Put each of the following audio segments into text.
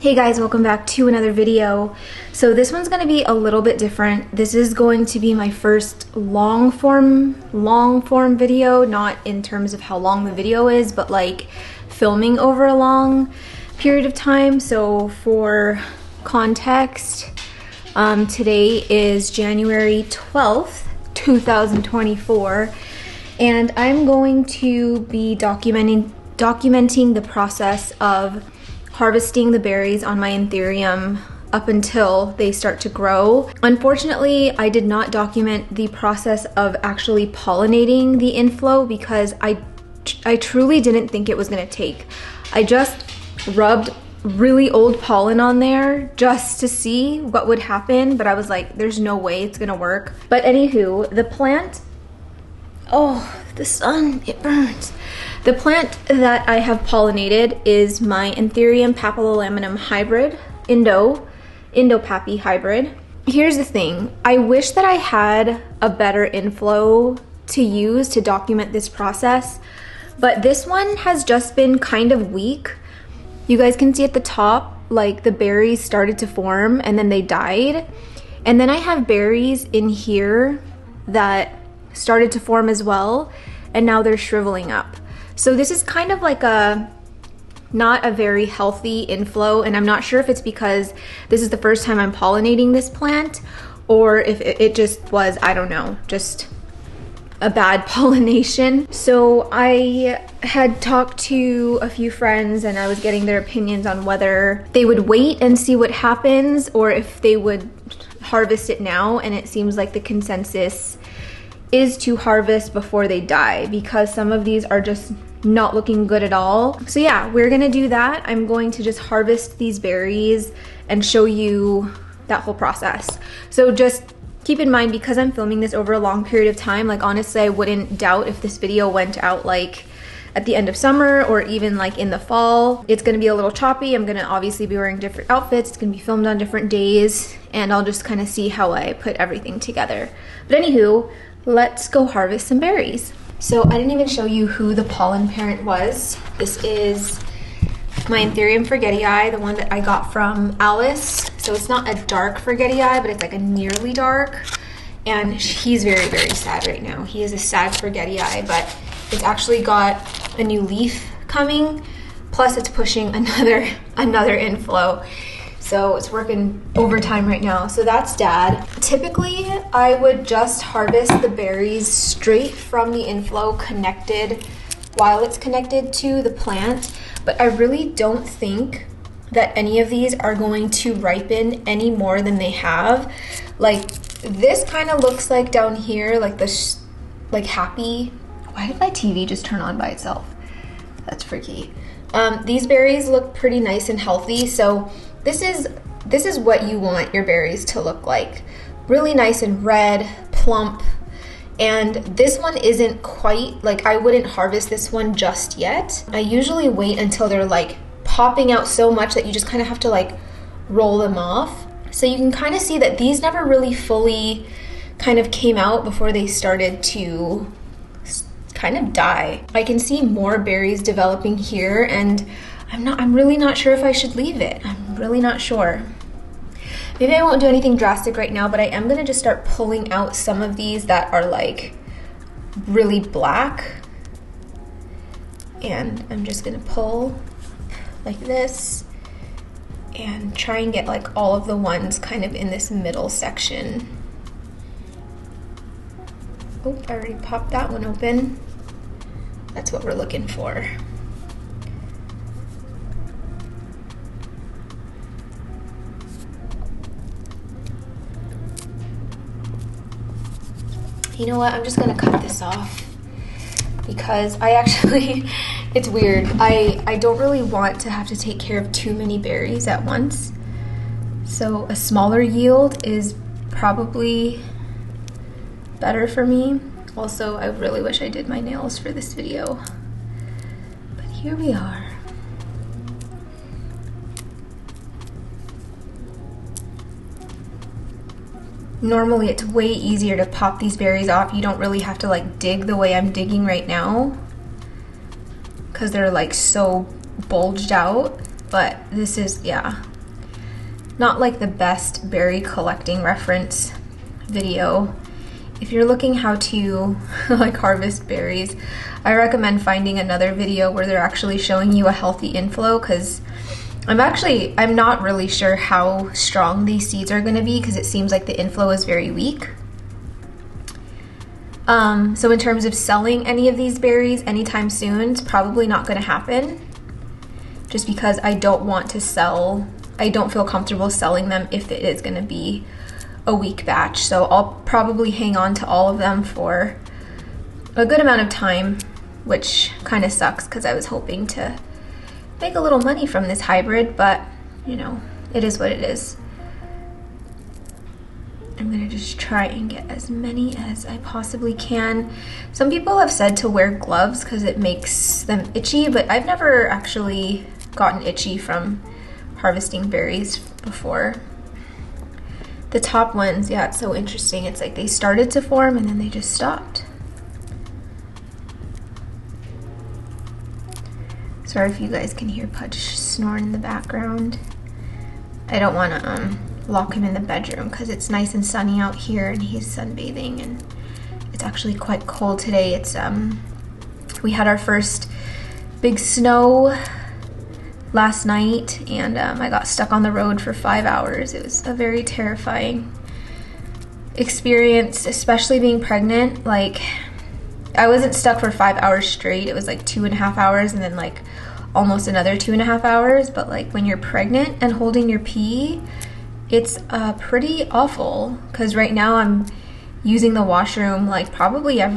Hey guys, welcome back to another video. So this one's going to be a little bit different. This is going to be my first long form video, not in terms of how long the video is, but like filming over a long period of time. So for context, today is January 12th, 2024, and I'm going to be documenting the process of harvesting the berries on my anthurium up until they start to grow. Unfortunately, I did not document the process of actually pollinating the inflow because I truly didn't think it was gonna take. I just rubbed really old pollen on there just to see what would happen, but I was like, there's no way it's gonna work. But anywho, the plant, oh, the sun, it burns. The plant that I have pollinated is my anthurium papillolaminum hybrid, Indo-Pappy hybrid. Here's the thing, I wish that I had a better inflow to use to document this process, but this one has just been kind of weak. You guys can see at the top, like the berries started to form and then they died. And then I have berries in here that started to form as well, and now they're shriveling up. So this is kind of like not a very healthy inflow, and I'm not sure if it's because this is the first time I'm pollinating this plant or if it just was, I don't know, just a bad pollination. So I had talked to a few friends and I was getting their opinions on whether they would wait and see what happens or if they would harvest it now, and it seems like the consensus is to harvest before they die because some of these are just not looking good at all. So yeah, we're gonna do that. I'm going to just harvest these berries and show you that whole process. So just keep in mind, because I'm filming this over a long period of time, like honestly, I wouldn't doubt if this video went out like at the end of summer or even like in the fall. It's gonna be a little choppy. I'm gonna obviously be wearing different outfits. It's gonna be filmed on different days, and I'll just kind of see how I put everything together. But anywho, let's go harvest some berries. So I didn't even show you who the pollen parent was. This is my anthurium forgetii, the one that I got from Alice. So it's not a dark forgetii, but it's like a nearly dark. And he's very, very sad right now. He is a sad forgetii, but it's actually got a new leaf coming. Plus it's pushing another inflow. So it's working overtime right now. So that's Dad. Typically, I would just harvest the berries straight from the inflow while it's connected to the plant. But I really don't think that any of these are going to ripen any more than they have. Like this kind of looks like down here, like this, like happy. Why did my TV just turn on by itself? That's freaky. These berries look pretty nice and healthy. So this is what you want your berries to look like. Really nice and red, plump. And this one isn't quite, like I wouldn't harvest this one just yet. I usually wait until they're like popping out so much that you just kind of have to like roll them off. So you can kind of see that these never really fully kind of came out before they started to kind of die. I can see more berries developing here, and I'm really not sure if I should leave it. I'm really not sure. Maybe I won't do anything drastic right now, but I am gonna just start pulling out some of these that are like really black. And I'm just gonna pull like this and try and get like all of the ones kind of in this middle section. Oh, I already popped that one open. That's what we're looking for. You know what, I'm just gonna cut this off because I actually, it's weird. I don't really want to have to take care of too many berries at once. So a smaller yield is probably better for me. Also, I really wish I did my nails for this video, but here we are. Normally it's way easier to pop these berries off. You don't really have to like dig the way I'm digging right now because they're like so bulged out. But this is, yeah, not like the best berry collecting reference video. If you're looking how to like harvest berries, I recommend finding another video where they're actually showing you a healthy inflow, because I'm not really sure how strong these seeds are going to be, because it seems like the inflow is very weak. So in terms of selling any of these berries anytime soon, it's probably not going to happen, just because I don't feel comfortable selling them if it is going to be a weak batch. So I'll probably hang on to all of them for a good amount of time, which kind of sucks because I was hoping to make a little money from this hybrid, but you know, it is what it is. I'm gonna just try and get as many as I possibly can. Some people have said to wear gloves because it makes them itchy, but I've never actually gotten itchy from harvesting berries before. The top ones, yeah, it's so interesting. It's like they started to form and then they just stopped. Sorry if you guys can hear Pudge snoring in the background. I don't want to lock him in the bedroom because it's nice and sunny out here and he's sunbathing, and it's actually quite cold today. It's we had our first big snow last night, and I got stuck on the road for 5 hours. It was a very terrifying experience, especially being pregnant. Like, I wasn't stuck for 5 hours straight. It was like 2.5 hours and then like almost another 2.5 hours. But like when you're pregnant and holding your pee, it's pretty awful, because right now I'm using the washroom like probably at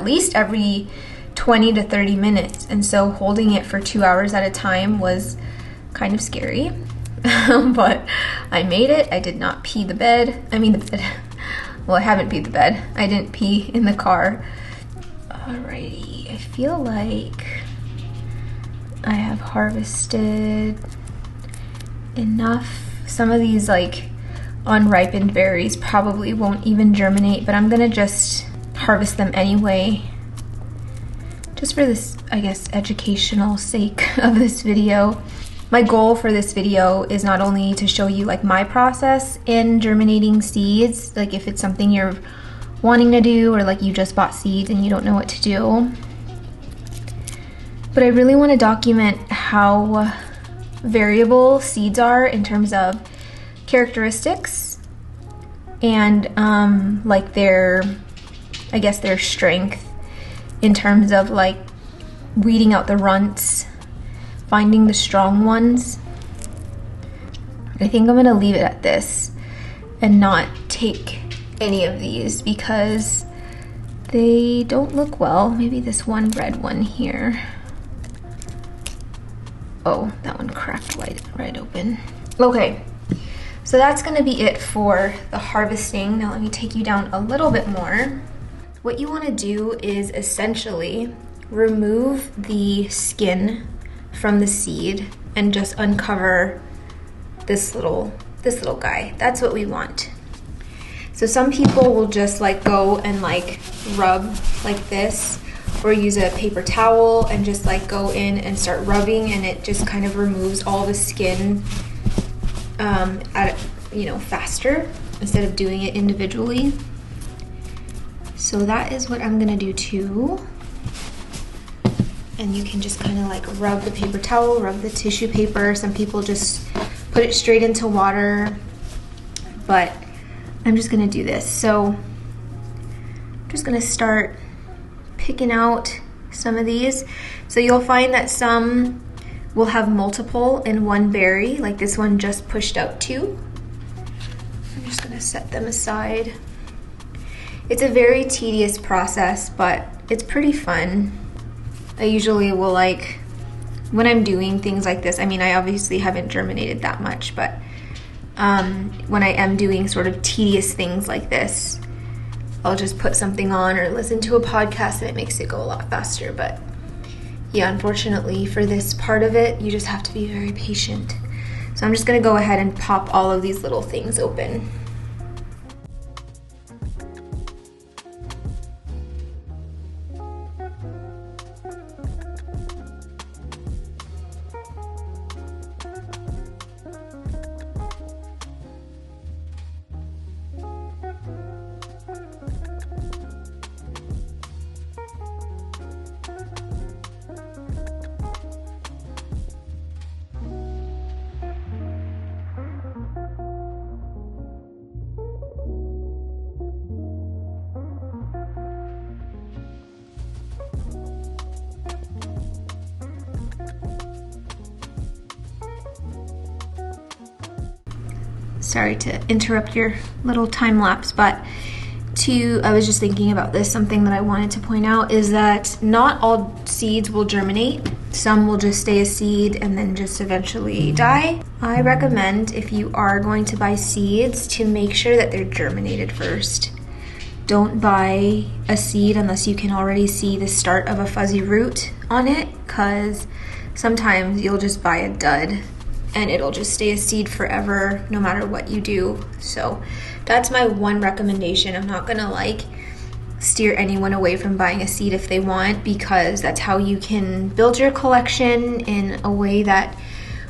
least every 20 to 30 minutes. And so holding it for 2 hours at a time was kind of scary. But I made it. I did not pee the bed. Well, I haven't peed the bed. I didn't pee in the car. Alrighty, I feel like I have harvested enough. Some of these like unripened berries probably won't even germinate, but I'm gonna just harvest them anyway, just for this, I guess, educational sake of this video. My goal for this video is not only to show you like my process in germinating seeds, like if it's something you're wanting to do, or like you just bought seeds and you don't know what to do, but I really want to document how variable seeds are in terms of characteristics and like their strength in terms of like weeding out the runts, finding the strong ones. I think I'm gonna leave it at this and not take any of these because they don't look well. Maybe this one red one here. Oh, that one cracked right open. Okay, so that's gonna be it for the harvesting. Now let me take you down a little bit more. What you wanna do is essentially remove the skin from the seed and just uncover this little guy. That's what we want. So some people will just like go and like rub like this, or use a paper towel and just like go in and start rubbing, and it just kind of removes all the skin faster instead of doing it individually. So that is what I'm gonna do too. And you can just kind of like rub the paper towel, rub the tissue paper. Some people just put it straight into water, but I'm just gonna do this. So I'm just gonna start picking out some of these. So you'll find that some will have multiple in one berry, like this one just pushed out 2. I'm just gonna set them aside. It's a very tedious process, but it's pretty fun. I usually will like, when I'm doing things like this, I mean, I obviously haven't germinated that much, but when I am doing sort of tedious things like this, I'll just put something on or listen to a podcast and it makes it go a lot faster. But yeah, unfortunately for this part of it, you just have to be very patient. So I'm just gonna go ahead and pop all of these little things open. sorry to interrupt your little time lapse, but I was just thinking about this. Something that I wanted to point out is that not all seeds will germinate. Some will just stay a seed and then just eventually die. I recommend, if you are going to buy seeds, to make sure that they're germinated first. Don't buy a seed unless you can already see the start of a fuzzy root on it, because sometimes you'll just buy a dud and it'll just stay a seed forever no matter what you do. So that's my one recommendation. I'm not gonna like steer anyone away from buying a seed if they want, because that's how you can build your collection in a way that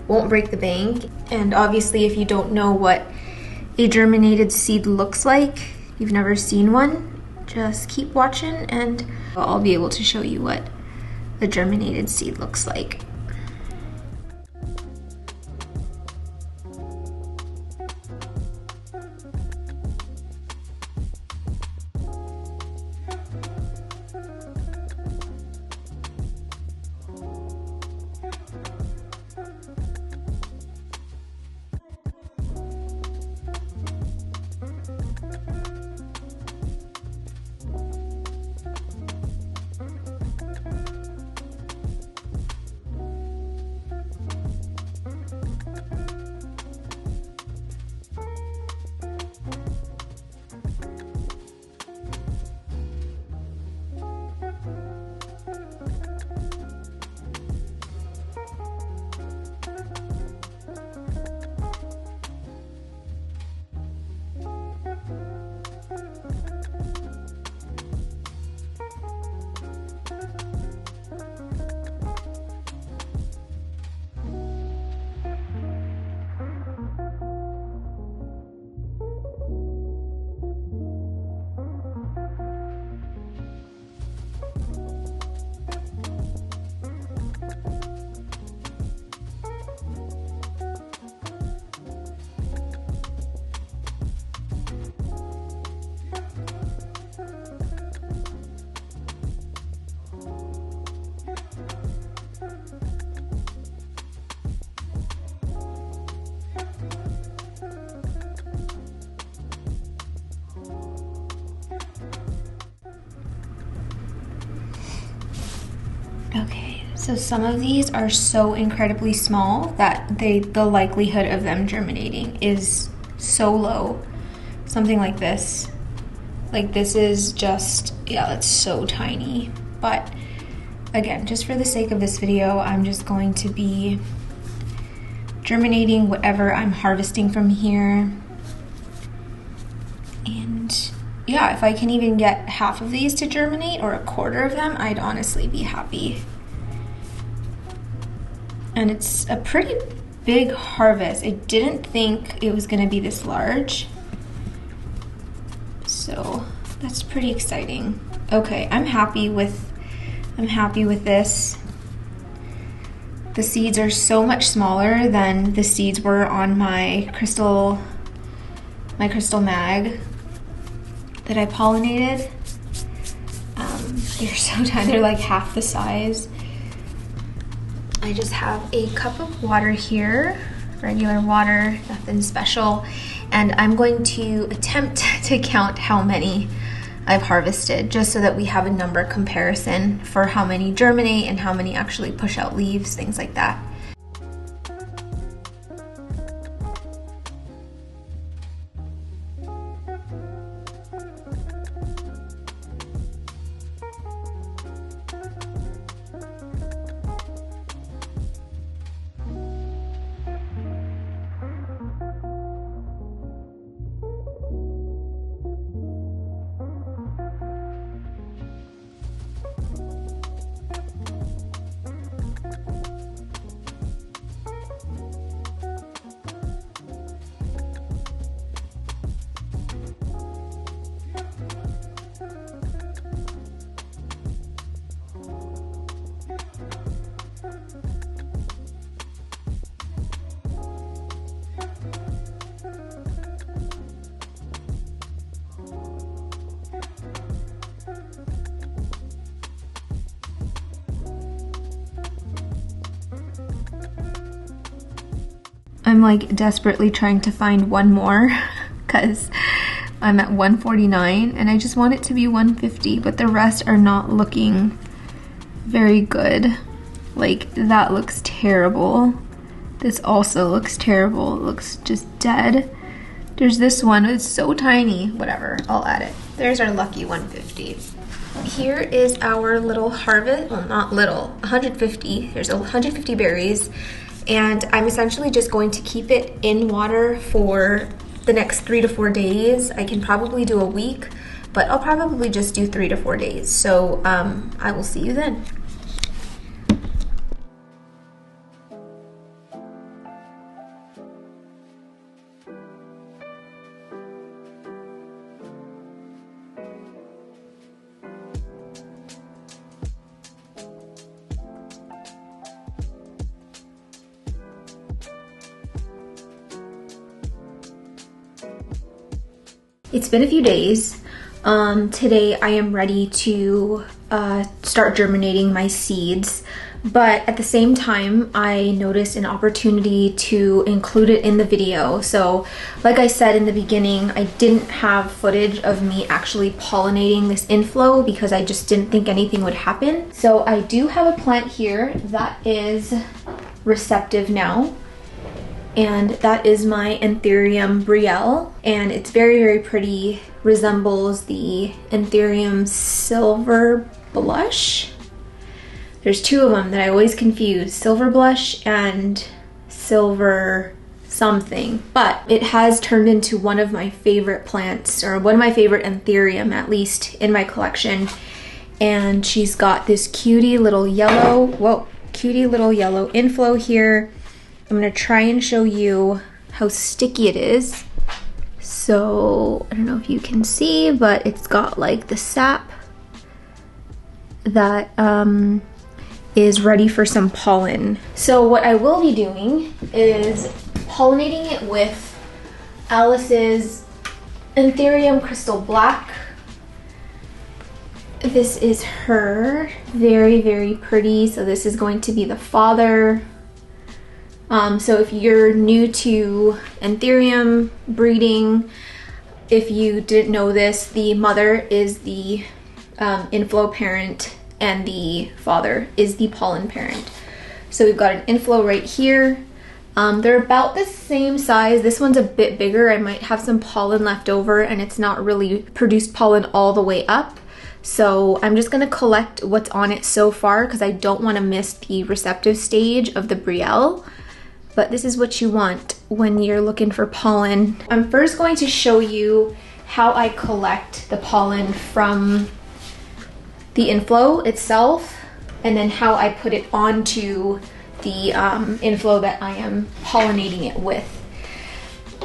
won't break the bank. And obviously, if you don't know what a germinated seed looks like, you've never seen one, just keep watching and I'll be able to show you what a germinated seed looks like. Okay, so some of these are so incredibly small that the likelihood of them germinating is so low. Something like this. Like this is just, yeah, it's so tiny. But again, just for the sake of this video, I'm just going to be germinating whatever I'm harvesting from here. And yeah, if I can even get half of these to germinate or a quarter of them, I'd honestly be happy. And it's a pretty big harvest. I didn't think it was gonna be this large. So that's pretty exciting. Okay, I'm happy with this. The seeds are so much smaller than the seeds were on my crystal mag that I pollinated. They're so tiny, they're like half the size. I just have a cup of water here, regular water, nothing special, and I'm going to attempt to count how many I've harvested, just so that we have a number comparison for how many germinate and how many actually push out leaves, things like that. I'm like desperately trying to find one more because I'm at 149 and I just want it to be 150, but the rest are not looking very good. Like that looks terrible. This also looks terrible. It looks just dead. There's this one, it's so tiny. Whatever, I'll add it. There's our lucky 150. Here is our little harvest, well not little, 150. There's 150 berries. And I'm essentially just going to keep it in water for the next 3 to 4 days. I can probably do a week, but I'll probably just do 3 to 4 days. So I will see you then. It's been a few days. Today I am ready to start germinating my seeds, but at the same time I noticed an opportunity to include it in the video. So like I said in the beginning, I didn't have footage of me actually pollinating this inflo because I just didn't think anything would happen. So I do have a plant here that is receptive now. And that is my anthurium brielle, and it's very, very pretty. Resembles the anthurium silver blush. There's two of them that I always confuse, silver blush and silver something. But it has turned into one of my favorite plants, or one of my favorite anthurium, at least in my collection. And she's got this cutie little yellow, cutie little yellow inflo here. I'm gonna try and show you how sticky it is. So, I don't know if you can see, but it's got like the sap that is ready for some pollen. So what I will be doing is pollinating it with Alice's Anthurium Crystal Black. This is her, very, very pretty. So this is going to be the father. So if you're new to anthurium breeding, if you didn't know this, the mother is the inflo parent and the father is the pollen parent. So we've got an inflo right here. They're about the same size. This one's a bit bigger. I might have some pollen left over and it's not really produced pollen all the way up. So I'm just gonna collect what's on it so far because I don't wanna miss the receptive stage of the brielle. But this is what you want when you're looking for pollen. I'm first going to show you how I collect the pollen from the inflo itself, and then how I put it onto the inflo that I am pollinating it with.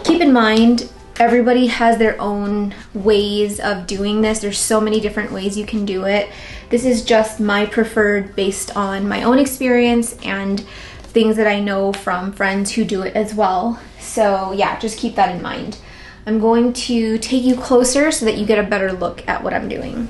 Keep in mind, everybody has their own ways of doing this. There's so many different ways you can do it. This is just my preferred based on my own experience and things that I know from friends who do it as well. So yeah, just keep that in mind. I'm going to take you closer so that you get a better look at what I'm doing.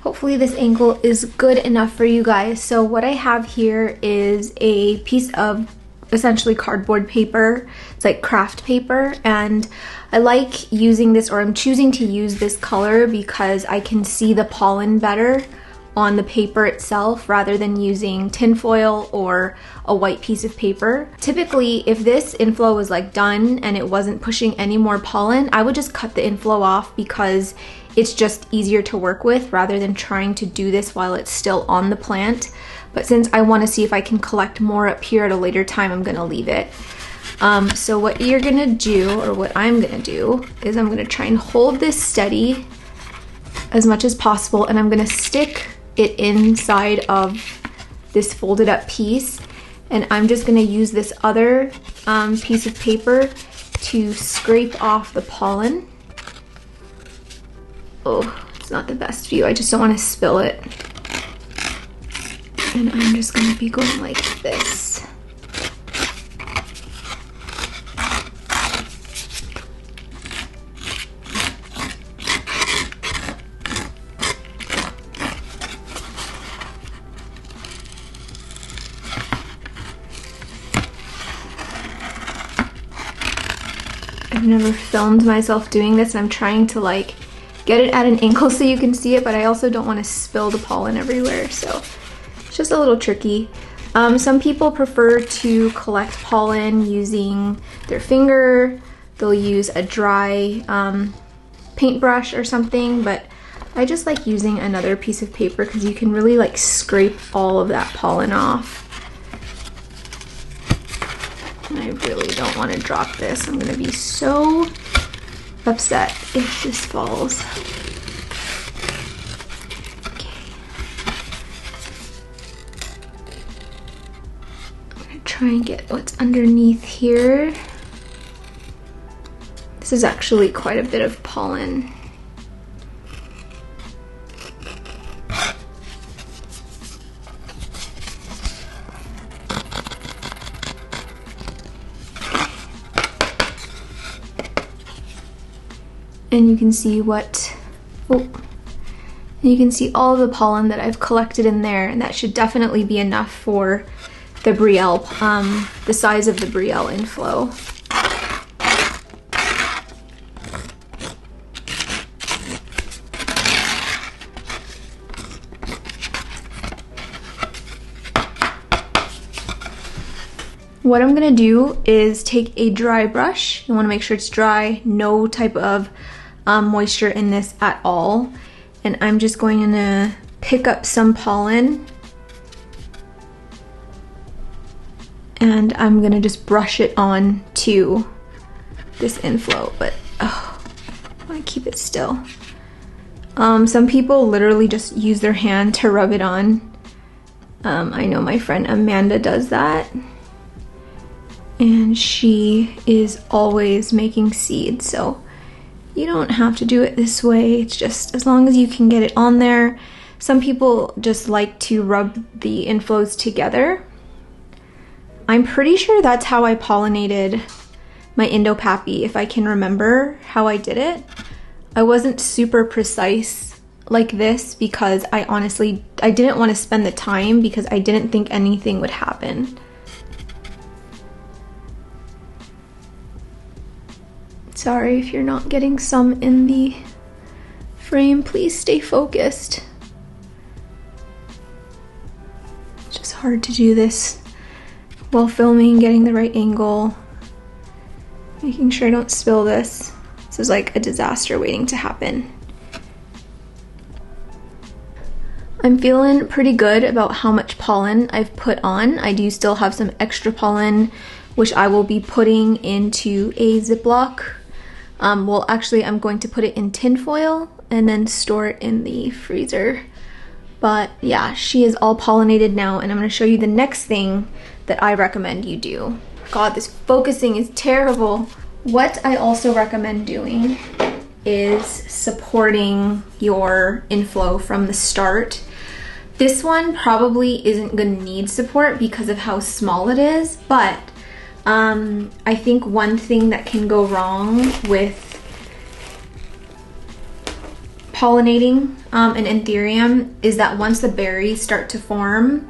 Hopefully this angle is good enough for you guys. So what I have here is a piece of essentially cardboard paper. It's like craft paper, and I like using this, or I'm choosing to use this color because I can see the pollen better on the paper itself rather than using tin foil or a white piece of paper. Typically, if this inflo was like done and it wasn't pushing any more pollen, I would just cut the inflo off because it's just easier to work with rather than trying to do this while it's still on the plant. But since I want to see if I can collect more up here at a later time, I'm gonna leave it. So what you're gonna do, or what I'm gonna do, is I'm gonna try and hold this steady as much as possible, and I'm gonna stick it inside of this folded up piece, and I'm just gonna use this other piece of paper to scrape off the pollen. Oh, it's not the best view. I just don't want to spill it. And I'm just gonna be going like this. I've never filmed myself doing this, and I'm trying to like get it at an angle so you can see it, but I also don't want to spill the pollen everywhere, so it's just a little tricky. Some people prefer to collect pollen using their finger. They'll use a dry paintbrush or something, but I just like using another piece of paper because you can really like scrape all of that pollen off. And I really don't want to drop this. I'm gonna be so upset if this falls. Okay. I'm gonna try and get what's underneath here. This is actually quite a bit of pollen. And you can see you can see all of the pollen that I've collected in there, and that should definitely be enough for the Brielle, the size of the Brielle inflow. What I'm gonna do is take a dry brush. You wanna make sure it's dry, no type of moisture in this at all. And I'm just going to pick up some pollen and I'm gonna just brush it on to this inflow, but I wanna keep it still. Some people literally just use their hand to rub it on. I know my friend Amanda does that. And she is always making seeds, so you don't have to do it this way. It's just as long as you can get it on there. Some people just like to rub the inflows together. I'm pretty sure that's how I pollinated my Indo-Pappy, if I can remember how I did it. I wasn't super precise like this because I didn't want to spend the time because I didn't think anything would happen. Sorry if you're not getting some in the frame, please stay focused. It's just hard to do this while filming, getting the right angle, making sure I don't spill this. This is like a disaster waiting to happen. I'm feeling pretty good about how much pollen I've put on. I do still have some extra pollen, which I will be putting into a Ziploc. Well, actually, I'm going to put it in tin foil and then store it in the freezer. But yeah, she is all pollinated now, and I'm going to show you the next thing that I recommend you do. God, this focusing is terrible. What I also recommend doing is supporting your inflow from the start. This one probably isn't going to need support because of how small it is, but I think one thing that can go wrong with pollinating an anthurium is that once the berries start to form,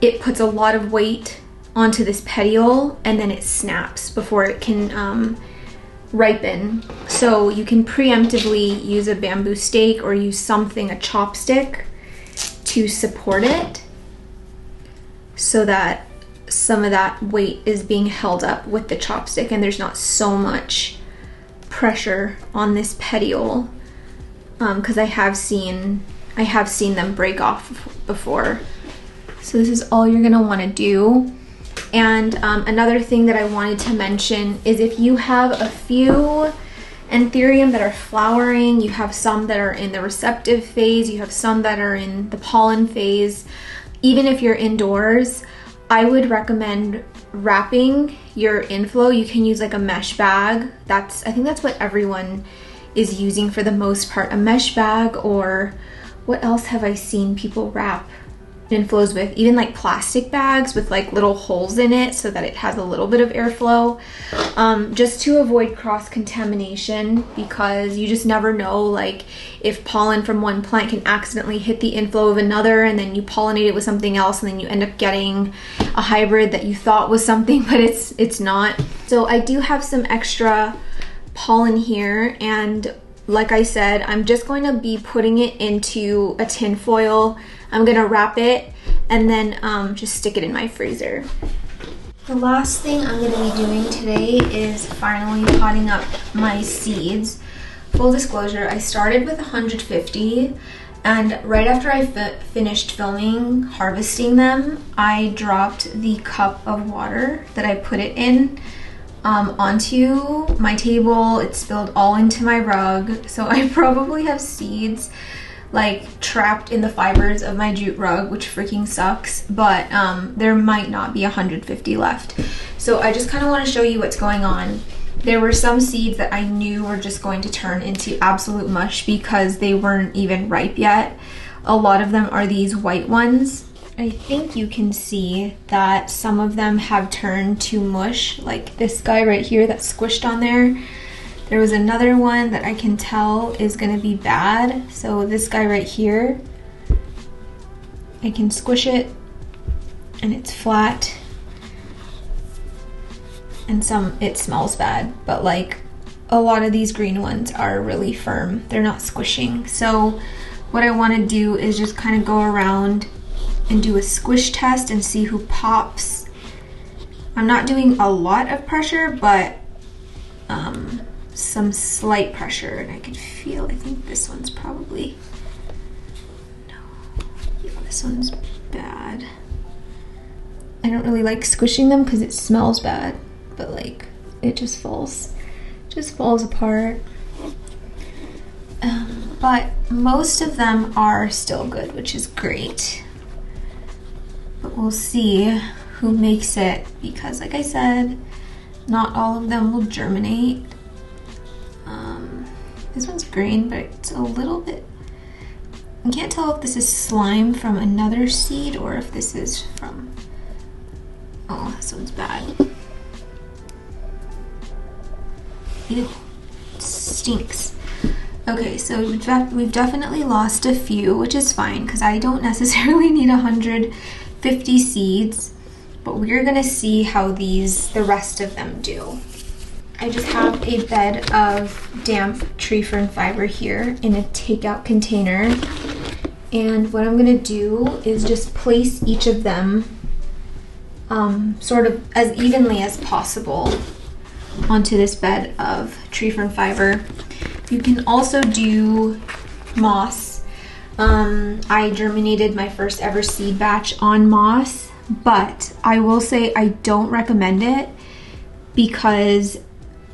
it puts a lot of weight onto this petiole and then it snaps before it can ripen. So you can preemptively use a bamboo stake or use something, a chopstick, to support it so that some of that weight is being held up with the chopstick and there's not so much pressure on this petiole, because I have seen them break off before. So this is all you're gonna want to do. And another thing that I wanted to mention is if you have a few anthurium that are flowering, you have some that are in the receptive phase, you have some that are in the pollen phase, even if you're indoors, I would recommend wrapping your inflow. You can use like a mesh bag. I think that's what everyone is using for the most part, a mesh bag, or what else have I seen people wrap inflows with? Even like plastic bags with like little holes in it so that it has a little bit of airflow, just to avoid cross-contamination, because you just never know, like if pollen from one plant can accidentally hit the inflow of another and then you pollinate it with something else and then you end up getting a hybrid that you thought was something but it's not. So I do have some extra pollen here, and like I said, I'm just going to be putting it into a tin foil. I'm gonna wrap it and then just stick it in my freezer. The last thing I'm gonna be doing today is finally potting up my seeds. Full disclosure, I started with 150, and right after I finished filming harvesting them, I dropped the cup of water that I put it in onto my table. It spilled all into my rug, so I probably have seeds like trapped in the fibers of my jute rug, which freaking sucks, but there might not be 150 left. So I just kind of want to show you what's going on. There were some seeds that I knew were just going to turn into absolute mush because they weren't even ripe yet. A lot of them are these white ones. I think you can see that some of them have turned to mush, like this guy right here that's squished on there. There was another one that I can tell is gonna be bad. So this guy right here, I can squish it and it's flat. And some, it smells bad, but like a lot of these green ones are really firm. They're not squishing. So what I wanna do is just kind of go around and do a squish test and see who pops. I'm not doing a lot of pressure, but some slight pressure, and I can feel, I think this one's probably, no, yeah, this one's bad. I don't really like squishing them because it smells bad, but like it just falls apart. But most of them are still good, which is great. But we'll see who makes it, because like I said, not all of them will germinate. This one's green, but it's a little bit, I can't tell if this is slime from another seed or if this is from, oh, this one's bad. Ew, it stinks. Okay, so we've definitely lost a few, which is fine because I don't necessarily need 150 seeds, but we're gonna see how the rest of them do. I just have a bed of damp tree fern fiber here in a takeout container, and what I'm gonna do is just place each of them sort of as evenly as possible onto this bed of tree fern fiber. You can also do moss. I germinated my first ever seed batch on moss, but I will say I don't recommend it because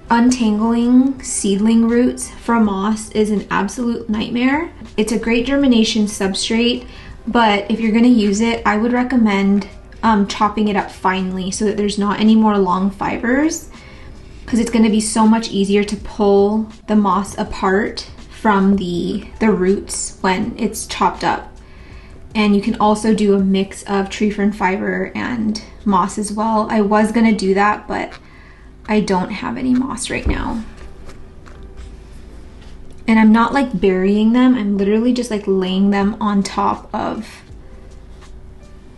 untangling seedling roots from moss is an absolute nightmare. It's a great germination substrate, but if you're gonna use it, I would recommend chopping it up finely so that there's not any more long fibers, because it's gonna be so much easier to pull the moss apart from the roots when it's chopped up. And you can also do a mix of tree fern fiber and moss as well. I was gonna do that, but I don't have any moss right now. And I'm not like burying them, I'm literally just like laying them on top of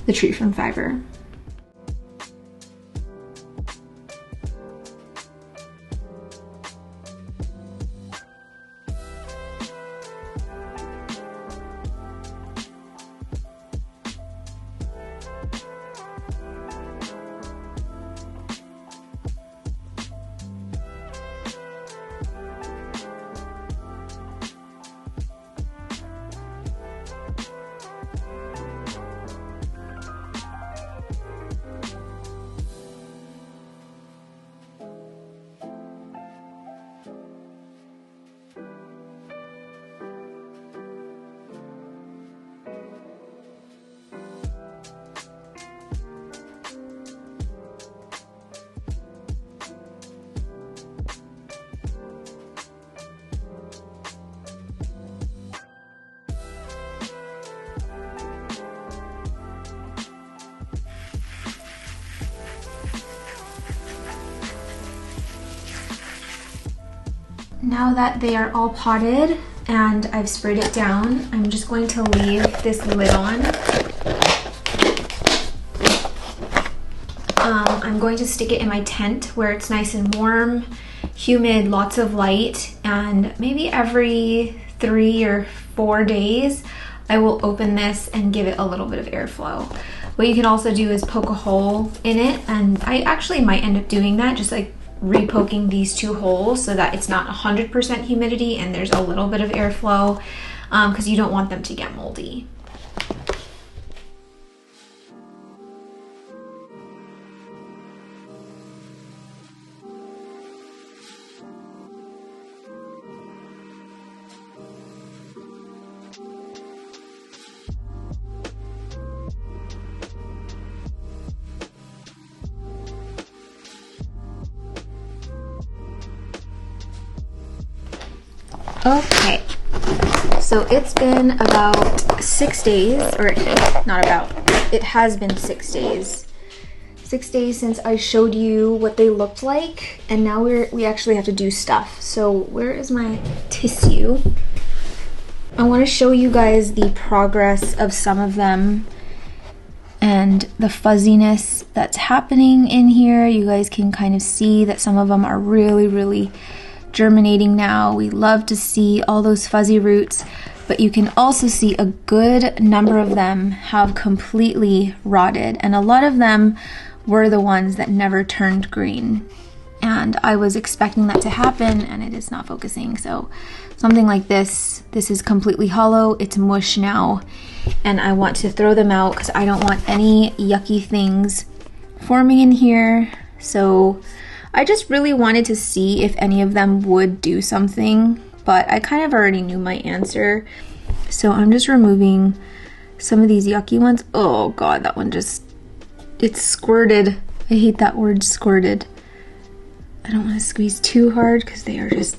the tree fern fiber. Now that they are all potted and I've sprayed it down, I'm just going to leave this lid on. I'm going to stick it in my tent where it's nice and warm humid, lots of light, and maybe every 3 or 4 days I will open this and give it a little bit of airflow. What you can also do is poke a hole in it, and I actually might end up doing that, just like repoking these 2 holes so that it's not 100% humidity and there's a little bit of airflow, because you don't want them to get moldy. Okay, so it's been about 6 days, or not about, it has been 6 days. 6 days since I showed you what they looked like, and now we actually have to do stuff. So where is my tissue? I want to show you guys the progress of some of them and the fuzziness that's happening in here. You guys can kind of see that some of them are really germinating now. We love to see all those fuzzy roots, but you can also see a good number of them have completely rotted, and a lot of them were the ones that never turned green. And I was expecting that to happen, and it is not focusing. So something like this is completely hollow, it's mush now, and I want to throw them out because I don't want any yucky things forming in here. So I just really wanted to see if any of them would do something, but I kind of already knew my answer. So I'm just removing some of these yucky ones. Oh God, that one it's squirted. I hate that word, squirted. I don't want to squeeze too hard because they are just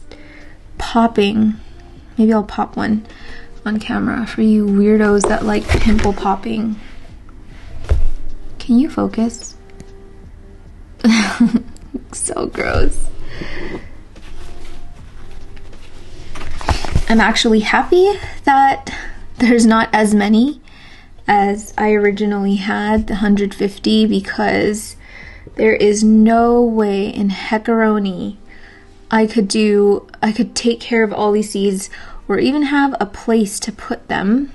popping. Maybe I'll pop one on camera for you weirdos that like pimple popping. Can you focus? So gross. I'm actually happy that there's not as many as I originally had, the 150, because there is no way in heckaroni I could take care of all these seeds or even have a place to put them,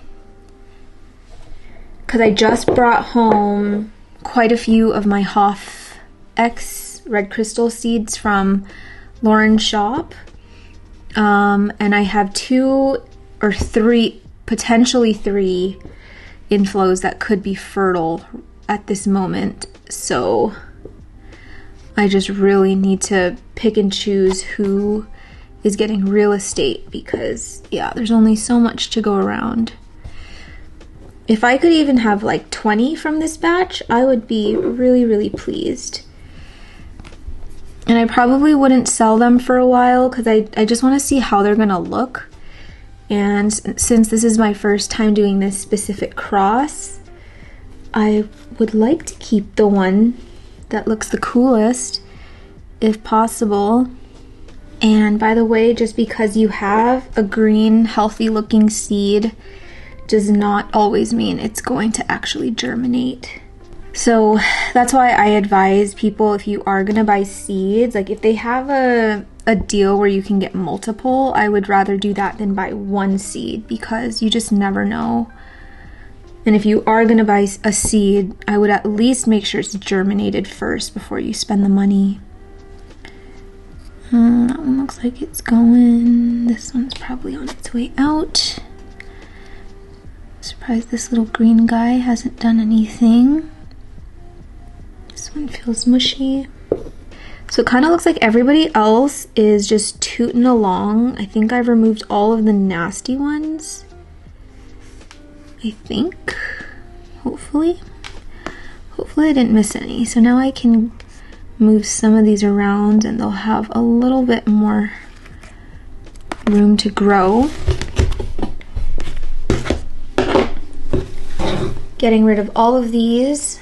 because I just brought home quite a few of my Hoff X red crystal seeds from Lauren's shop, and I have 2 or 3, potentially 3 inflows that could be fertile at this moment. So I just really need to pick and choose who is getting real estate, because yeah, there's only so much to go around. If I could even have like 20 from this batch, I would be really pleased. And I probably wouldn't sell them for a while because I just want to see how they're gonna look. And since this is my first time doing this specific cross, I would like to keep the one that looks the coolest if possible. And by the way, just because you have a green, healthy looking seed does not always mean it's going to actually germinate. So that's why I advise people, if you are gonna buy seeds, like if they have a deal where you can get multiple, I would rather do that than buy one seed, because you just never know. And if you are gonna buy a seed, I would at least make sure it's germinated first before you spend the money. That one looks like it's going. This one's probably on its way out. Surprised this little green guy hasn't done anything. This one feels mushy. So it kind of looks like everybody else is just tooting along. I think I've removed all of the nasty ones. I think. Hopefully I didn't miss any. So now I can move some of these around and they'll have a little bit more room to grow. Getting rid of all of these.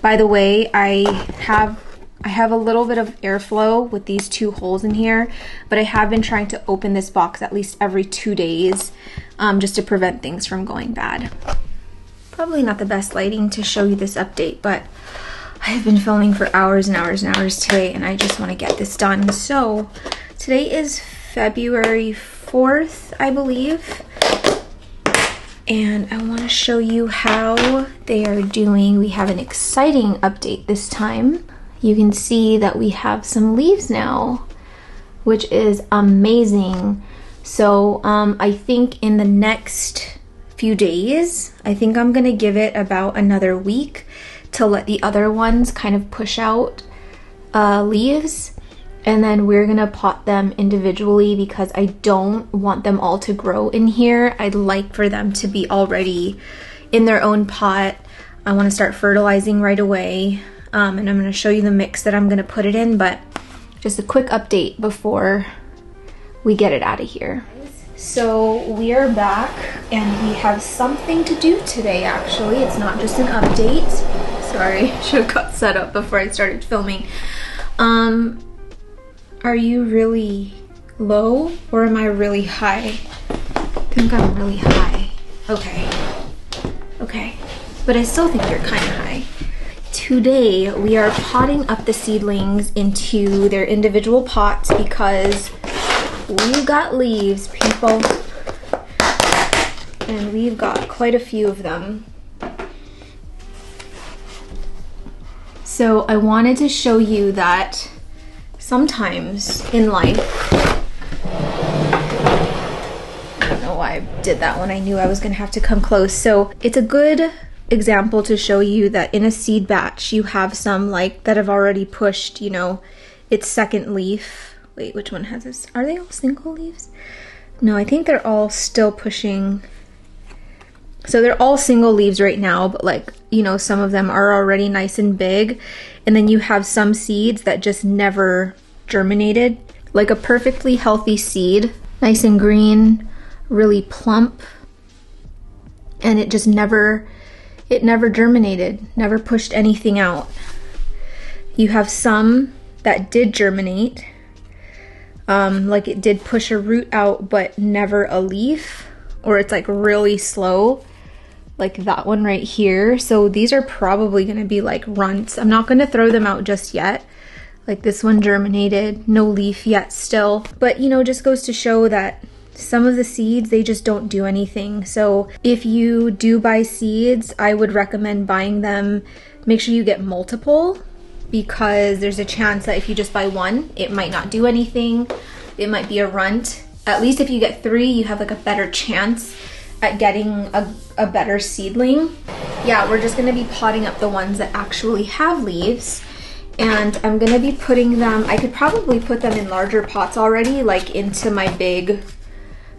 By the way, I have a little bit of airflow with these 2 holes in here, but I have been trying to open this box at least every 2 days, just to prevent things from going bad. Probably not the best lighting to show you this update, but I've been filming for hours and hours and hours today, and I just want to get this done. So today is February 4th, I believe. And I want to show you how they are doing. We have an exciting update this time. You can see that we have some leaves now, which is amazing. So I think in the next few days, I think I'm gonna give it about another week to let the other ones kind of push out leaves. And then we're gonna pot them individually because I don't want them all to grow in here. I'd like for them to be already in their own pot. I wanna start fertilizing right away. And I'm gonna show you the mix that I'm gonna put it in, but just a quick update before we get it out of here. So we are back and we have something to do today actually. It's not just an update. Sorry, should have got set up before I started filming. Are you really low or am I really high? I think I'm really high. Okay, but I still think you're kind of high. Today we are potting up the seedlings into their individual pots because we've got leaves, people, and we've got quite a few of them. So I wanted to show you that sometimes in life, I don't know why I did that when I knew I was gonna have to come close. So it's a good example to show you that in a seed batch, you have some like that have already pushed, you know, its second leaf. Wait, which one has this? Are they all single leaves? No, I think they're all still pushing. So they're all single leaves right now, but like, you know, some of them are already nice and big. And then you have some seeds that just never germinated. Like a perfectly healthy seed, nice and green, really plump. And it just never germinated, never pushed anything out. You have some that did germinate, like it did push a root out, but never a leaf, or it's like really slow, like that one right here. So these are probably gonna be like runts. I'm not gonna throw them out just yet. Like this one germinated, no leaf yet still. But you know, just goes to show that some of the seeds, they just don't do anything. So if you do buy seeds, I would recommend buying them. Make sure you get multiple, because there's a chance that if you just buy one, it might not do anything. It might be a runt. At least if you get 3, you have like a better chance at getting a better seedling. Yeah, we're just gonna be potting up the ones that actually have leaves. And I'm gonna be putting them, I could probably put them in larger pots already, like into my big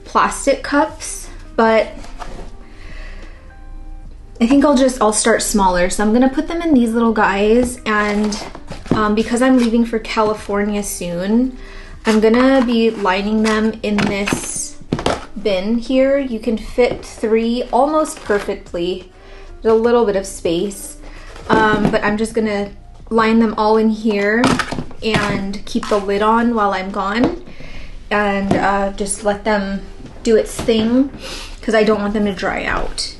plastic cups, but I think I'll start smaller. So I'm gonna put them in these little guys, and because I'm leaving for California soon, I'm gonna be lining them in this bin here. You can fit 3 almost perfectly. There's a little bit of space, but I'm just gonna line them all in here and keep the lid on while I'm gone, and just let them do its thing because I don't want them to dry out.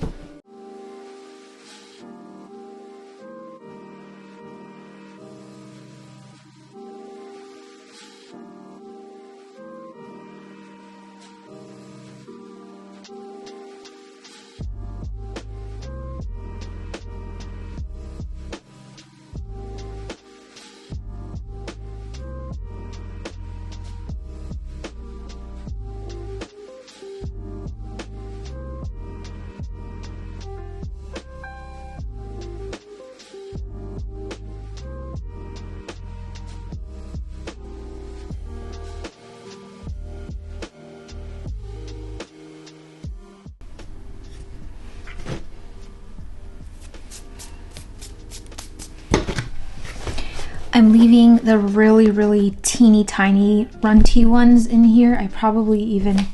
I'm leaving the really teeny tiny runty ones in here. I probably even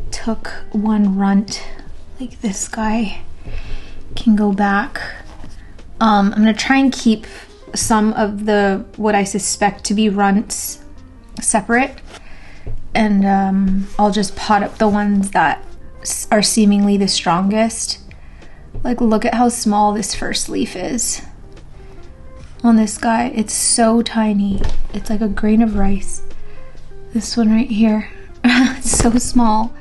took one runt, like this guy can go back. I'm gonna try and keep some of the what I suspect to be runts separate, and I'll just pot up the ones that are seemingly the strongest. Like, look at how small this first leaf is. on this guy. It's so tiny. It's like a grain of rice. This one right here. It's so small.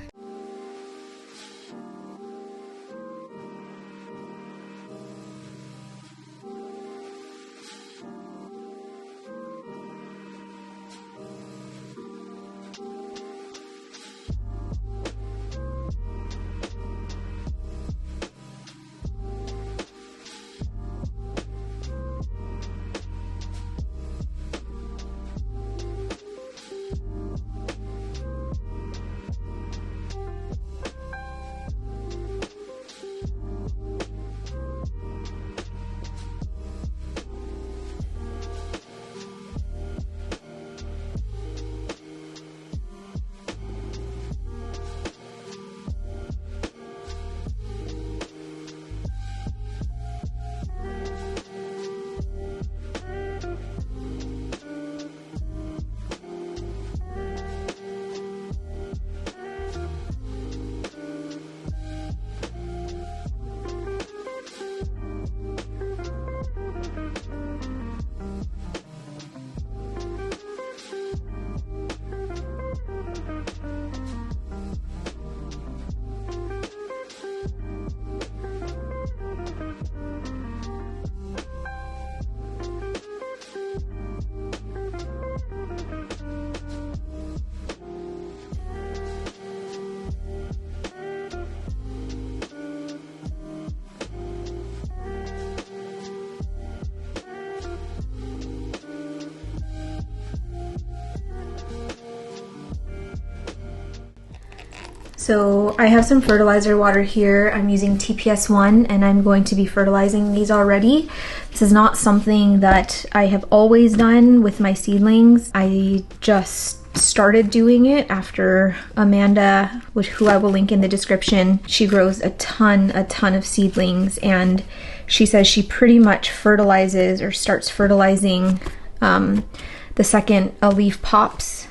So I have some fertilizer water here. I'm using TPS1 and I'm going to be fertilizing these already. This is not something that I have always done with my seedlings. I just started doing it after Amanda, who I will link in the description. She grows a ton of seedlings, and she says she pretty much fertilizes or starts fertilizing the second a leaf pops.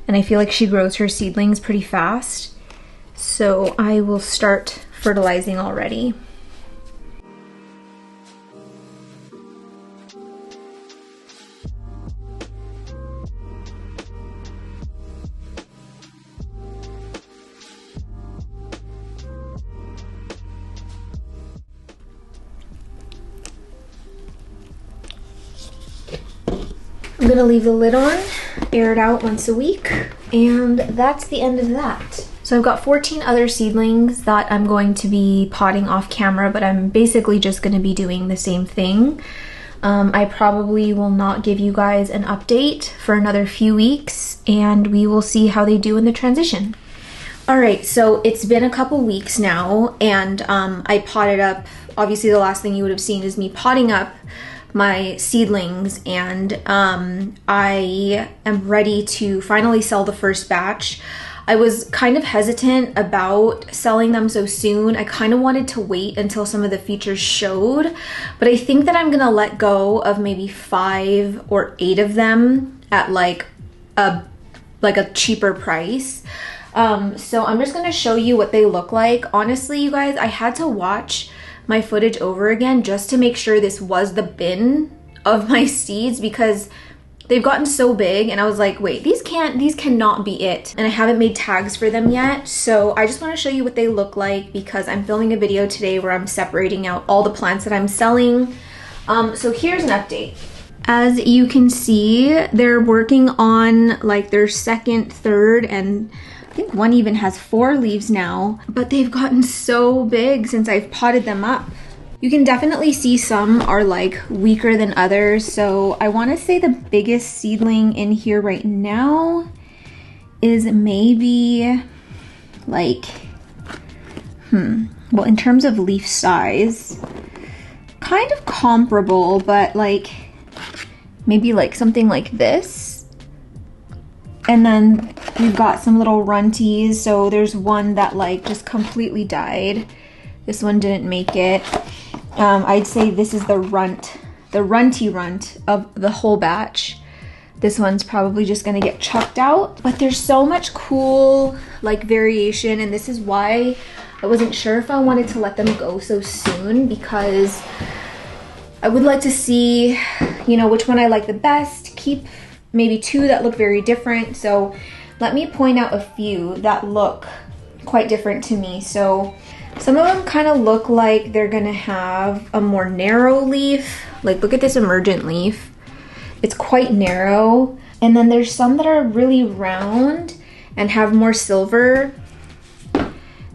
And I feel like she grows her seedlings pretty fast. So I will start fertilizing already. I'm gonna leave the lid on, air it out once a week, and that's the end of that. So I've got 14 other seedlings that I'm going to be potting off camera, but I'm basically just gonna be doing the same thing. I probably will not give you guys an update for another few weeks, and we will see how they do in the transition. All right, so it's been a couple weeks now, and I potted up, obviously the last thing you would have seen is me potting up my seedlings, and I am ready to finally sell the first batch. I was kind of hesitant about selling them so soon. I kind of wanted to wait until some of the features showed, but I think that I'm gonna let go of maybe 5 or 8 of them at like a cheaper price. So I'm just gonna show you what they look like. Honestly, you guys, I had to watch my footage over again just to make sure this was the bin of my seeds, because they've gotten so big and I was like, wait, these cannot be it. And I haven't made tags for them yet. So I just want to show you what they look like, because I'm filming a video today where I'm separating out all the plants that I'm selling. So here's an update. As you can see, they're working on like their second, third, and I think one even has 4 leaves now, but they've gotten so big since I've potted them up. You can definitely see some are like weaker than others. So I want to say the biggest seedling in here right now is maybe like, well, in terms of leaf size, kind of comparable, but like maybe like something like this. And then we've got some little runties. So there's one that like just completely died. This one didn't make it. I'd say this is the runty runt of the whole batch. This one's probably just gonna get chucked out, but there's so much cool like variation, and this is why I wasn't sure if I wanted to let them go so soon, because I would like to see, you know, which one I like the best, keep maybe 2 that look very different. So let me point out a few that look quite different to me. So some of them kind of look like they're gonna have a more narrow leaf. Like look at this emergent leaf. It's quite narrow. And then there's some that are really round and have more silver.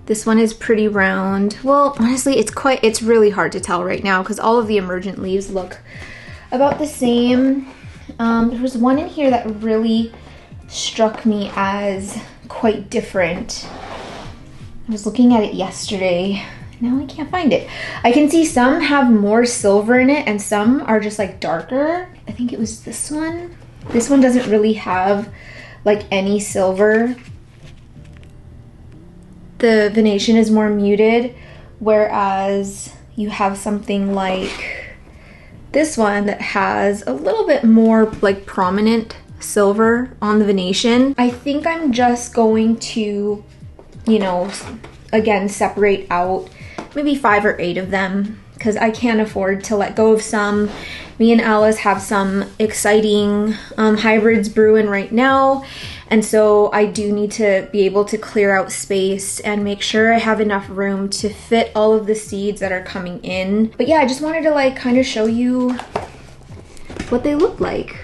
This one is pretty round. Well, honestly, it's really hard to tell right now because all of the emergent leaves look about the same. There was one in here that really struck me as quite different. I was looking at it yesterday. Now I can't find it. I can see some have more silver in it and some are just like darker. I think it was this one. This one doesn't really have like any silver. The venation is more muted, whereas you have something like this one that has a little bit more like prominent silver on the venation. I think I'm just going to, you know, again, separate out maybe 5 or 8 of them because I can't afford to let go of some. Me and Alice have some exciting hybrids brewing right now. And so I do need to be able to clear out space and make sure I have enough room to fit all of the seeds that are coming in. But yeah, I just wanted to like kind of show you what they look like.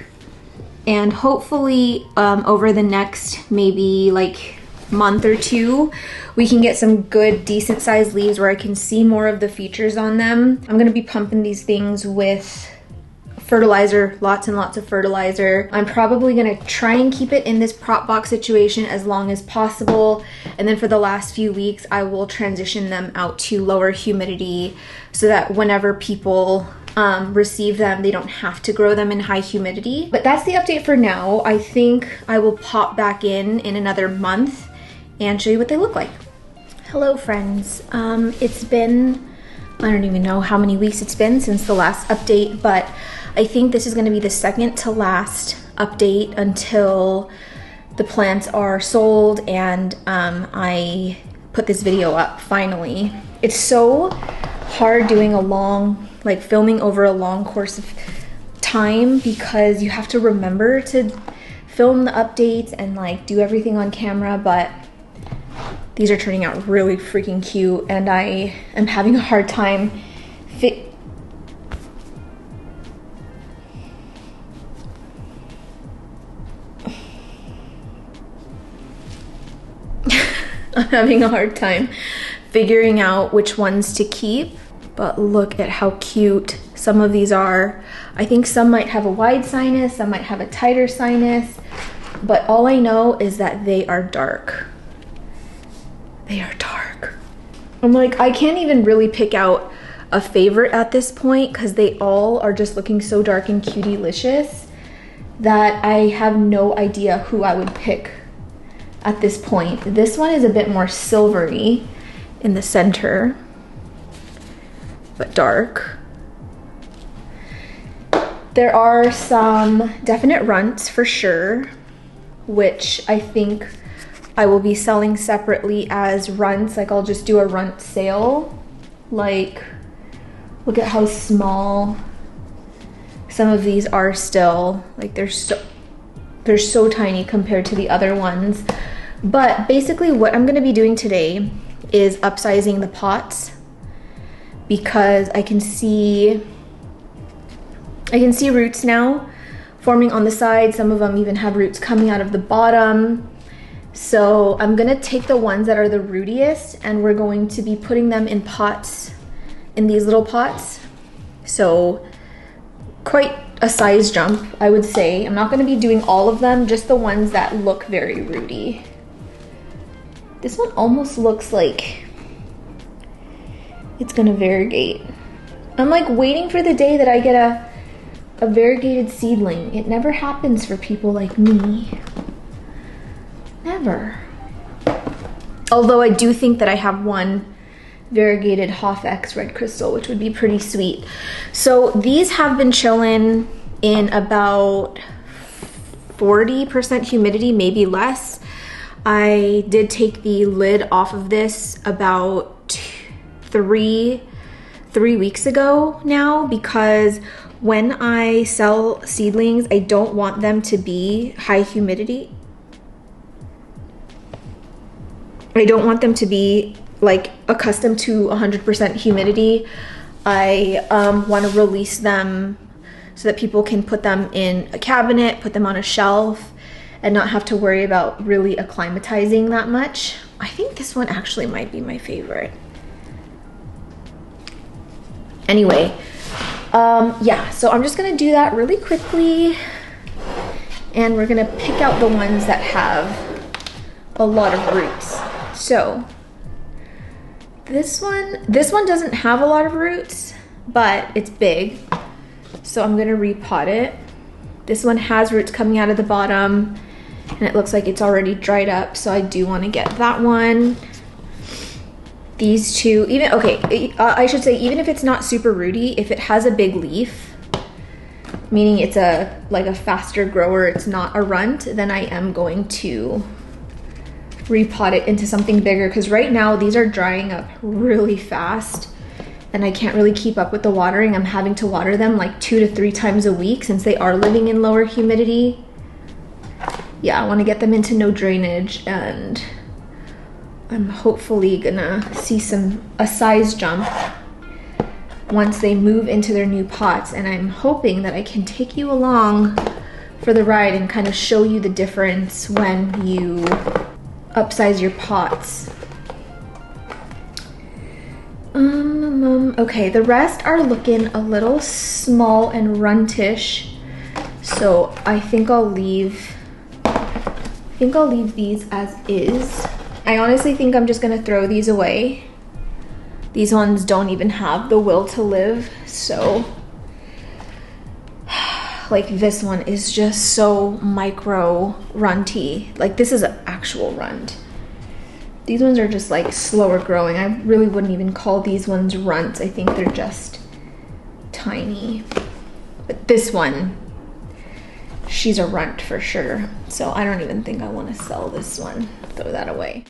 And hopefully over the next maybe like month or 2, we can get some good decent sized leaves where I can see more of the features on them. I'm gonna be pumping these things with fertilizer, lots and lots of fertilizer. I'm probably gonna try and keep it in this prop box situation as long as possible. And then for the last few weeks, I will transition them out to lower humidity so that whenever people receive them, they don't have to grow them in high humidity. But that's the update for now. I think I will pop back in another month and show you what they look like. Hello friends. It's been, I don't even know how many weeks it's been since the last update, but I think this is gonna be the second to last update until the plants are sold and I put this video up finally. It's so hard doing a long, like filming over a long course of time because you have to remember to film the updates and like do everything on camera, but these are turning out really freaking cute and I am having a hard time I'm having a hard time figuring out which ones to keep, but look at how cute some of these are. I think some might have a wide sinus, some might have a tighter sinus, but all I know is that they are dark. They are dark. I'm like, I can't even really pick out a favorite at this point because they all are just looking so dark and cutie-licious that I have no idea who I would pick at this point. This one is a bit more silvery in the center, but dark. There are some definite runts for sure, which I think I will be selling separately as runts. Like I'll just do a runt sale. Like, look at how small some of these are still. Like they're so tiny compared to the other ones. But basically what I'm gonna be doing today is upsizing the pots because I can see roots now forming on the side. Some of them even have roots coming out of the bottom. So I'm gonna take the ones that are the rootiest and we're going to be putting them in pots, in these little pots. So quite a size jump, I would say. I'm not gonna be doing all of them, just the ones that look very rooty. This one almost looks like it's gonna variegate. I'm like waiting for the day that I get a variegated seedling. It never happens for people like me. Never. Although I do think that I have one variegated Hoff-X red crystal, which would be pretty sweet. So these have been chilling in about 40% humidity, maybe less. I did take the lid off of this about 3 weeks ago now, because when I sell seedlings, I don't want them to be high humidity. I don't want them to be like accustomed to 100% humidity. I want to release them so that people can put them in a cabinet, put them on a shelf, and not have to worry about really acclimatizing that much. I think this one actually might be my favorite. Anyway, yeah, so I'm just gonna do that really quickly, and we're gonna pick out the ones that have a lot of roots. So this one doesn't have a lot of roots, but it's big, so I'm gonna repot it. This one has roots coming out of the bottom, and it looks like it's already dried up, so I do want to get that one. These two, even, okay, I should say, even if it's not super rooty, if it has a big leaf, meaning it's like a faster grower, it's not a runt, then I am going to repot it into something bigger, because right now these are drying up really fast and I can't really keep up with the watering. I'm having to water them like 2 to 3 times a week since they are living in lower humidity. Yeah, I want to get them into no drainage, and I'm hopefully gonna see a size jump once they move into their new pots, and I'm hoping that I can take you along for the ride and kind of show you the difference when you upsize your pots. Okay, the rest are looking a little small and runtish, so I think I'll leave these as is. I honestly think I'm just gonna throw these away. These ones don't even have the will to live, so like this one is just so micro runty. Like this is an actual runt. These ones are just like slower growing. I really wouldn't even call these ones runts. I think they're just tiny. But this one, she's a runt for sure. So I don't even think I want to sell this one. Throw that away.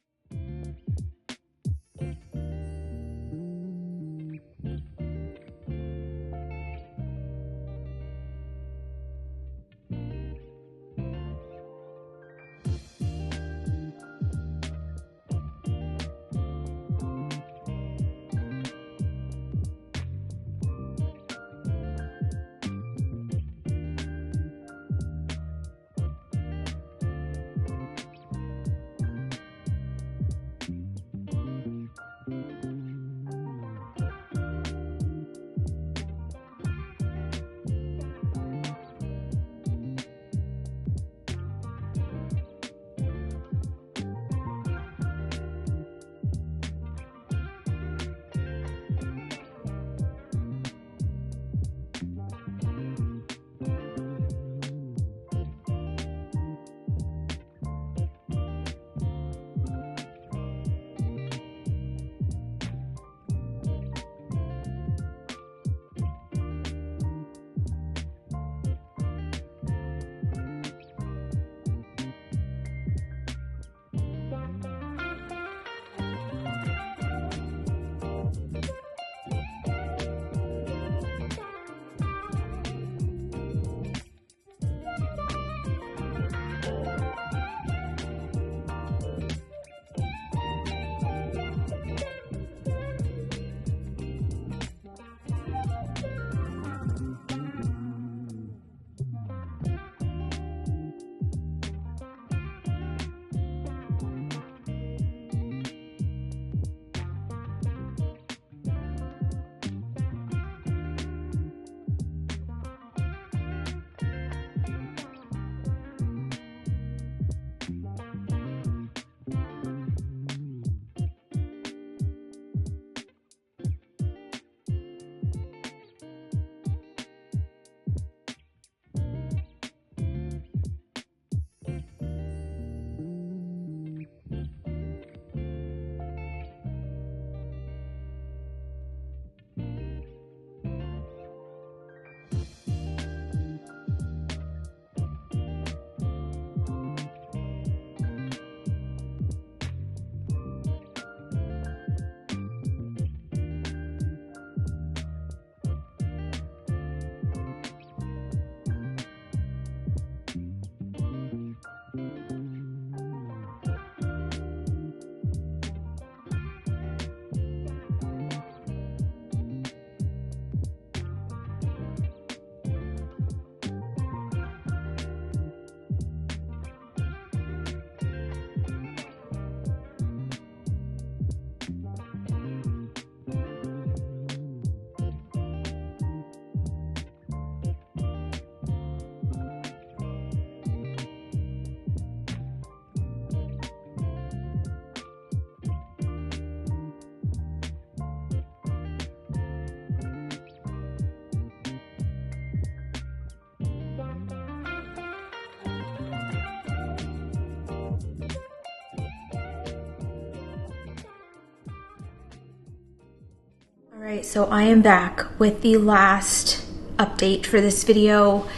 All right, so I am back with the last update for this video.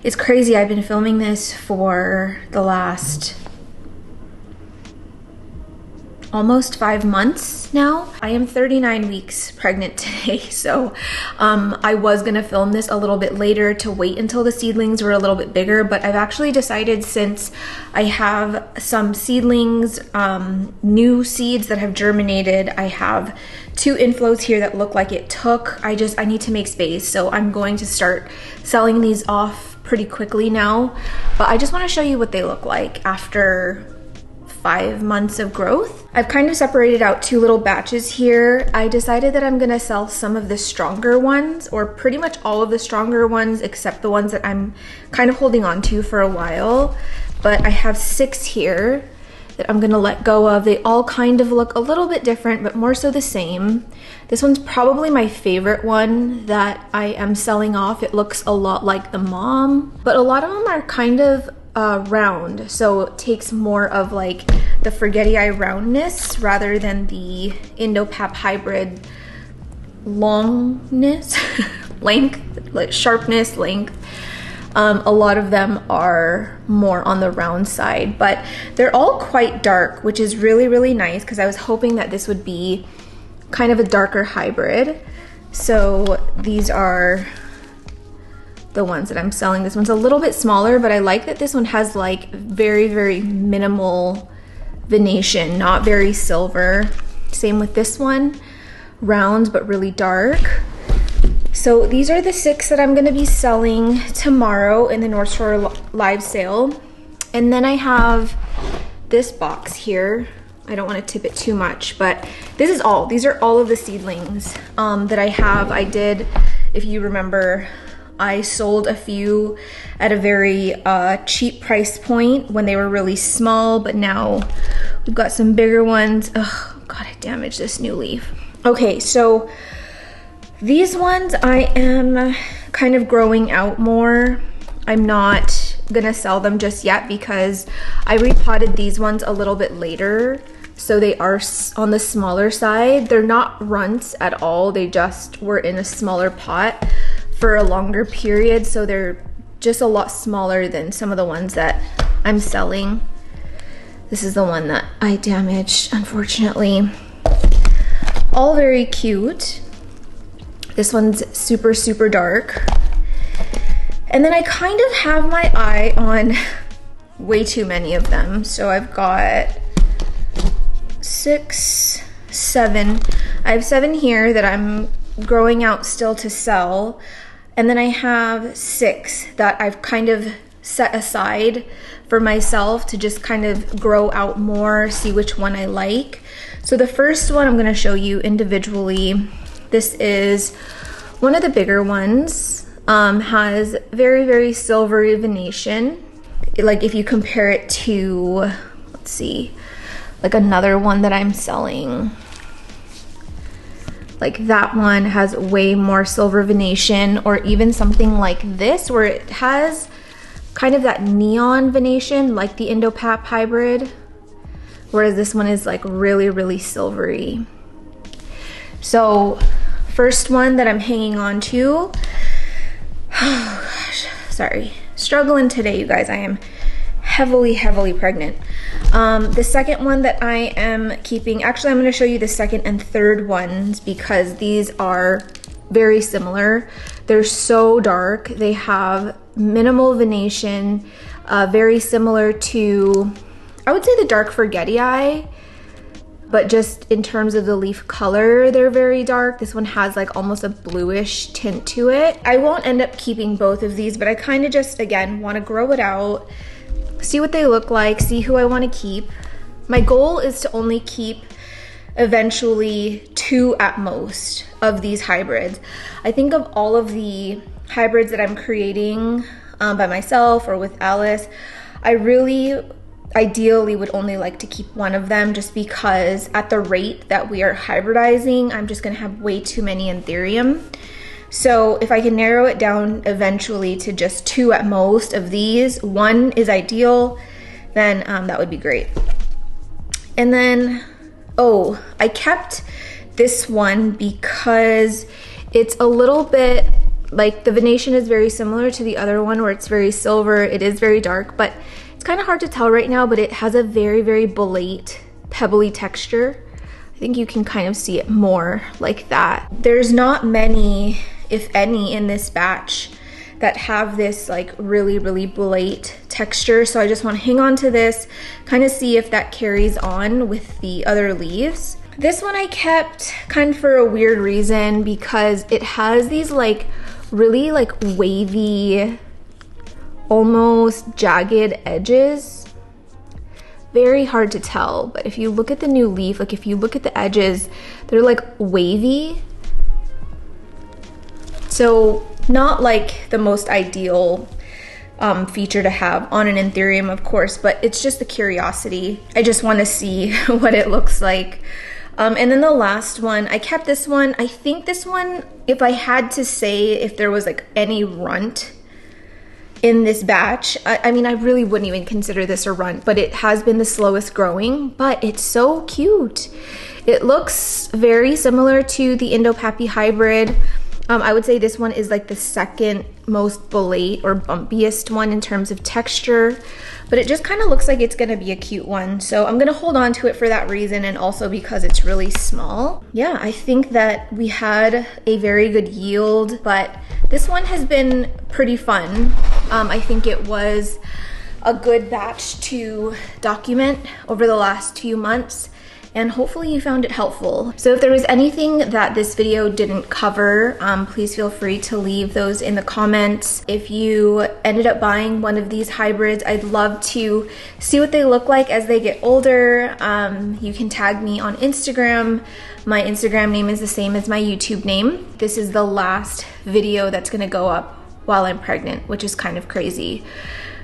It's crazy, I've been filming this for the last almost 5 months now. I am 39 weeks pregnant today, so I was gonna film this a little bit later to wait until the seedlings were a little bit bigger, but I've actually decided, since I have some seedlings, new seeds that have germinated, I have 2 inflows here that look like it took. I need to make space, so I'm going to start selling these off pretty quickly now, but I just wanna show you what they look like after 5 months of growth. I've kind of separated out 2 little batches here. I decided that I'm gonna sell some of the stronger ones, or pretty much all of the stronger ones except the ones that I'm kind of holding on to for a while. But I have 6 here that I'm gonna let go of. They all kind of look a little bit different, but more so the same. This one's probably my favorite one that I am selling off. It looks a lot like the mom, but a lot of them are kind of round, so it takes more of like the forgetti-eye roundness rather than the Indo-Pap hybrid longness, length, like sharpness, length. A lot of them are more on the round side, but they're all quite dark, which is really, really nice because I was hoping that this would be kind of a darker hybrid. So these are the ones that I'm selling. This one's a little bit smaller, but I like that this one has like very, very minimal venation, not very silver. Same with this one, round but really dark. So these are the 6 that I'm gonna be selling tomorrow in the North Shore live sale. And then I have this box here. I don't want to tip it too much, but these are all of the seedlings that I have. I did, if you remember, I sold a few at a very cheap price point when they were really small, but now we've got some bigger ones. Oh God, I damaged this new leaf. Okay, so these ones I am kind of growing out more. I'm not gonna sell them just yet because I repotted these ones a little bit later. So they are on the smaller side. They're not runts at all. They just were in a smaller pot for a longer period, so they're just a lot smaller than some of the ones that I'm selling. This is the one that I damaged, unfortunately. All very cute. This one's super, super dark. And then I kind of have my eye on way too many of them. So I've got 6, 7. I have 7 here that I'm growing out still to sell. And then I have 6 that I've kind of set aside for myself to just kind of grow out more, see which one I like. So the first one I'm gonna show you individually. This is one of the bigger ones. Has very, very silvery venation. Like if you compare it to, let's see, like another one that I'm selling. Like that one has way more silver venation, or even something like this where it has kind of that neon venation like the Indo-Pap hybrid, whereas this one is like really, really silvery. So first one that I'm hanging on to, oh gosh, sorry, struggling today, you guys. I am heavily, heavily pregnant. The second one that I am keeping, actually I'm going to show you the second and third ones because these are very similar. They're so dark. They have minimal venation, very similar to, I would say, the dark forgetti-eye, but just in terms of the leaf color, they're very dark. This one has like almost a bluish tint to it. I won't end up keeping both of these, but I kind of just, again, want to grow it out, see what they look like, see who I want to keep. My goal is to only keep eventually 2 at most of these hybrids. I think of all of the hybrids that I'm creating by myself or with Alice, I really ideally would only like to keep one of them, just because at the rate that we are hybridizing, I'm just gonna have way too many anthurium. So if I can narrow it down eventually to just 2 at most of these, 1 is ideal, then that would be great. And then, oh, I kept this one because it's a little bit, like the venation is very similar to the other one where it's very silver. It is very dark, but it's kind of hard to tell right now, but it has a very, very bolate, pebbly texture. I think you can kind of see it more like that. There's not many, if any, in this batch that have this like really, really bolate texture. So I just want to hang on to this, kind of see if that carries on with the other leaves. This one I kept kind of for a weird reason because it has these like really like wavy, almost jagged edges. Very hard to tell, but if you look at the new leaf, like if you look at the edges, they're like wavy. So not like the most ideal feature to have on an anthurium, of course, but it's just a curiosity. I just want to see what it looks like. And then the last one, I kept this one. I think this one, if I had to say if there was like any runt in this batch, I mean, I really wouldn't even consider this a runt, but it has been the slowest growing, but it's so cute. It looks very similar to the Indo-Pappy hybrid. I would say this one is like the second most bolate or bumpiest one in terms of texture, but it just kind of looks like it's gonna be a cute one. So I'm gonna hold on to it for that reason, and also because it's really small. Yeah, I think that we had a very good yield, but this one has been pretty fun. I think it was a good batch to document over the last few months, and hopefully you found it helpful. So if there was anything that this video didn't cover, please feel free to leave those in the comments. If you ended up buying one of these hybrids, I'd love to see what they look like as they get older. You can tag me on Instagram. My Instagram name is the same as my YouTube name. This is the last video that's gonna go up while I'm pregnant, which is kind of crazy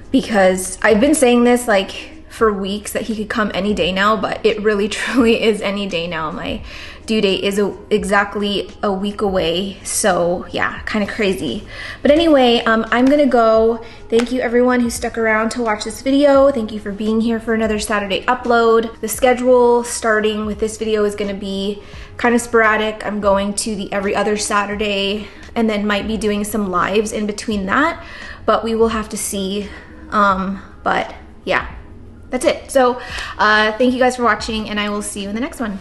because I've been saying this like for weeks that he could come any day now, but it really truly is any day now. My due date is exactly a week away, so yeah, kind of crazy. But anyway, I'm gonna go. Thank you everyone who stuck around to watch this video. Thank you for being here for another Saturday upload. The schedule starting with this video is gonna be kind of sporadic. I'm going to the every other Saturday and then might be doing some lives in between that, but we will have to see. But yeah, that's it. So thank you guys for watching, and I will see you in the next one.